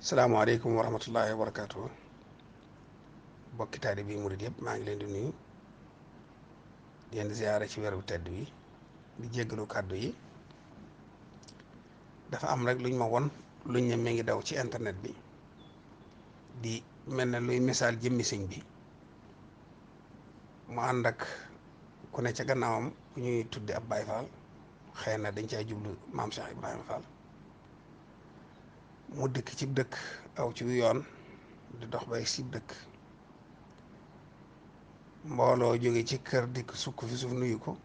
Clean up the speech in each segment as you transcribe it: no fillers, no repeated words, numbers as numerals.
salaamaaleykum wa rahmatullahi wa barakaatu bokki taalibe bi murid yëpp maa ngi leen di nuyu di leen ziyaare ci weeru tedd wi di jéggalu kàddu yi dafa am rek luñ ma won luñ ne mi ngi daw ci internet bi di mel ne luy misaal jëmmi sëñ bi mu ànd ak ku ne ca gannaawam ku ñuy tudde ab Baay Faal xëy na dañ cay jublu maam Cheikh Ibrahima Fall mu dëkk ci dëkk aw ci yoon di dox bay sib dëkk mbooloo jóge ci kër dikk sukk fi suuf nuyu ko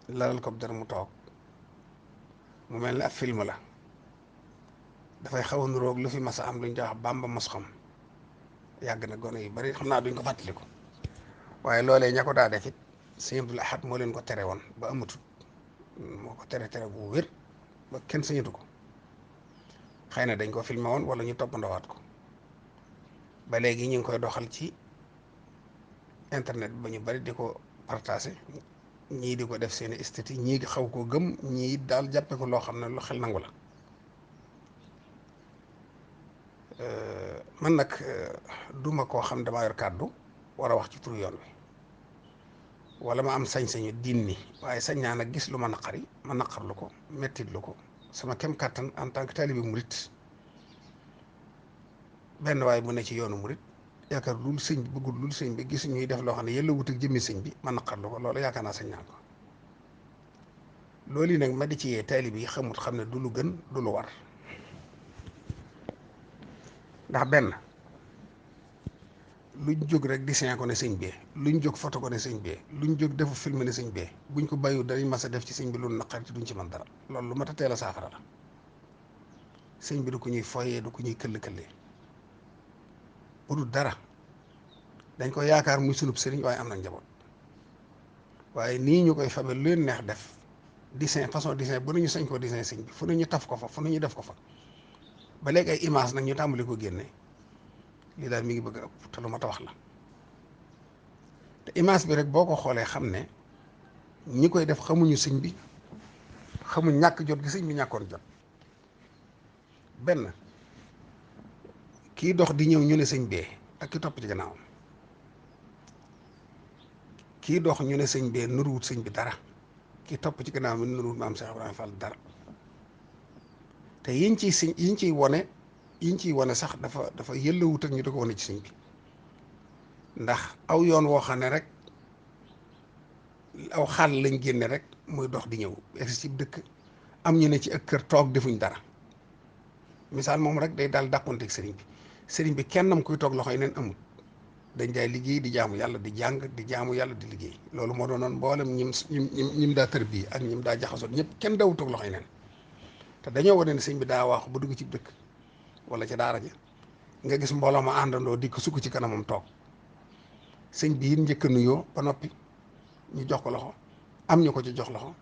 lalal ko dara mu toog mu mel ni ab film la dafay xaw a nuroog lu fi mas a am lu ñu wax Bàmba mos xam yàgg na gone yu bari xam naa duñ ko fàttaliku waaye loolee ña ko daa def it sëñ Abdul Ahad moo leen ko tere woon ba amatut moo ko tere bu wér ba kenn sañatu ko xëy na dañ ko filmé woon wala ñu toppandowaat ko ba léegi ñu ngi koy doxal ci internet ba ñu bari di ko partagé ñii di ko def seeni esthétique ñii xaw ko gëm ñii daal jàppe ko loo xam ne lu xel nangu la man nag duma koo xam damaa yor kàddu war a wax ci turu yoon wi wala ma am sañ-sañu diin ni waaye sañ naa nag gis lu ma naqari ma naqarlu ko mettit lu ko sama kem kàttan en tant que taalibe murit benn waaye bu ne ci yoonu murit yaakaar lul sëñ bi bëggul lul sëñ bi gis ñuy def loo xam ne yëlla wut ak jëmmi sëñ bi ma naqarlu ko loolu yaakaar naa sañ naa ko loolu yi nag ma di ci yee taalibe yi xamut xam ne du lu gën du lu war ndax benn luñ jóg rek dessin ko ne sëñ bee luñ jóg photo ko ne sëñ bee luñ jóg defu film ne sëñ bee buñ ko bàyyiwul danañ mas a def ci sëñ bi lu naqari te duñ ci mën dara loolu lu mat a teel a saafara la sëñ bi du ko ñuy foyee du ko ñuy këll-këllee bu dul dara dañ ko yaakaar muy sunub sëriñ waaye am na njaboot waaye nii ñu koy fabe lu leen neex def dessin façon dessin bu nañu sañ koo dessin sëñ bi fu ne ñu taf ko fa fu ne ñu def ko fa ba léegi ay image nag ñu tàmbali ko génne lii daal mi ngi bëgg a ëpp te lu ma ta wax la te image bi rek boo ko xoolee xam ne ñi koy def xamuñu sëñ bi xamuñ ñàkk jot gi sëñ bi ñàkkoon jot benn kii dox di ñëw ñu ne sëñ bee ak ki topp ci gannaawam kii dox ñu ne sëñ bee nuruwut sëñ bi dara ki topp ci gannaawam nuruwut maam Cheikh Ibrahima Fall dara te yiñ ciy wone sax dafa yëllawut ak ñu di ko wane ci sëñ bi ndax aw yoon woo xam ne rek aw xàll lañ génne rek muy dox di ñëw egsi ci dëkk am ñu ne ci ak kër toog defuñ dara misaal moom rek day daal dàqonteeg sëriñ bi kennam kuy toog loxo yi neen amul dañ daay liggéey di jaamu yàlla di jàng di jaamu yàlla di liggéey loolu moo doonoon mboolem ñim daa tër bii ak ñim daa jaxasoo ñëpp kenn dawul toog loxo yi neen te dañoo wane ne sëñ bi daa waaxu ba dugg ci dëkk wala ca daara ja nga gis mbooloo ma àndandoo di ko sukk ci kanamam toog sëñ bi it njëkk a nuyoo ba noppi ñu jox ko loxo am ñu ko ci jox loxo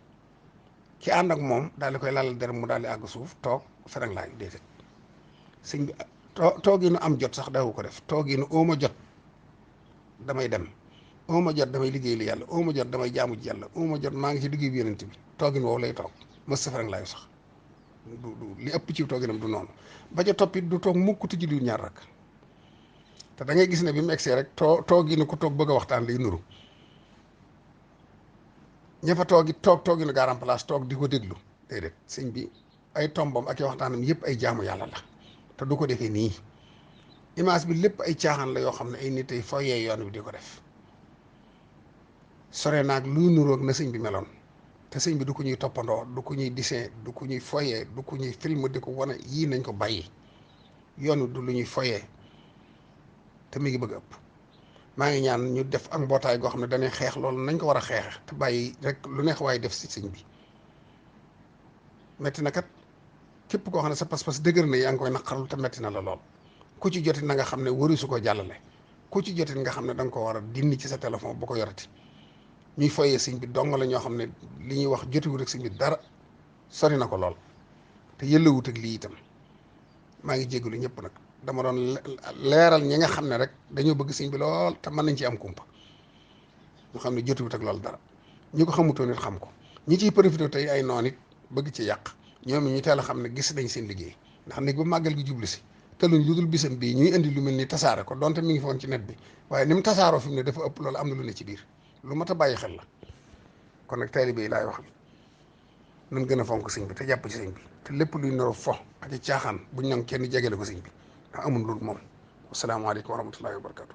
ki ànd ak moom daal di koy lalal der mu daal di àgg suuf toog ferang laay déedéet sëñ bi toog yi nu am jot sax dawu ko def toog yi nu ooma jot damay dem ooma jot damay liggéey li yàlla ooma jot damay jaamu ji yàlla ooma jot maa ngi ci liggéey bi yonent bi toogin woowu lay toog mës sa ferang laayu sax du li ëpp ci tooginam du noonu ba ca toppit du toog mukk ti julli ñaar rakk te da ngay gis ne bi mu egsee rek toog yi nu ko toog bëgg a waxtaan lay nuru ña fa toog yi nu garam place toog di ko déglu déedéet sëñ bi ay tombam ak i waxtaanam yëpp ay jaamu yàlla la te du ko defee nii image bi lépp ay caaxaan la yoo xam ne ay nit ay foyee yoon bi di ko def sore naag luy nuroog na sëñ bi meloon te sëñ bi du ko ñuy toppandoo du ko ñuy dessin du ko ñuy foyee du ko ñuy film di ko wane yii nañ ko bàyyi yoon wi du lu ñuy foyee te mi ngi bëgg ëpp maa ngi ñaan ñu def ak mbootaay goo xam ne dañuy xeex loolu nañ ko war a xeex te bàyyi rek lu neex waaye def si sëñ bi metti na kat képp koo xam ne sa pas-pas dëgër na yaa ngi koy naqarlu te metti na la lool ku ci jotit na nga xam ne waru su ko jàllale ku ci jotit nga xam ne da nga ko war a dindi ci sa téléphone bu ko yorati ñuy foyee sëñ bi dong la ñoo xam ne li ñuy wax jotiwut ak sëñ bi dara sori na ko lool te yëllawut ak lii itam maa ngi jégalu ñëpp nag dama doon leeral ñi nga xam ne rek dañoo bëgg sëñ bi lool te mën nañ ci am kumpa ñu xam ne jotiwut ak loolu dara ñi ko xamutoon nit xam ko ñi ciy profité tey ay noon it bëgg ci yàq ñoom ñu teel a xam ne gis nañ seen liggéey ndax nit ba màggal gi jublu si tëluñ lu dul bisam bii ñuy indi lu mel ni tasaare ko donte mi ngi foon ci net bi waaye ni mu tasaaroo fi mu ne dafa ëpp loolu am na lu ne ci biir lu mat a bàyyi xel la kon nag taalibe yi laay waxal nan gën a fonk sëñ bi te jàpp ci sëñ bi te lépp luy noro fo ak caaxaan buñ nangu kenn jegele ko sëñ bi ndax amul loolu moom wasalaamaaleykum wa rahmatullahi wa barakatu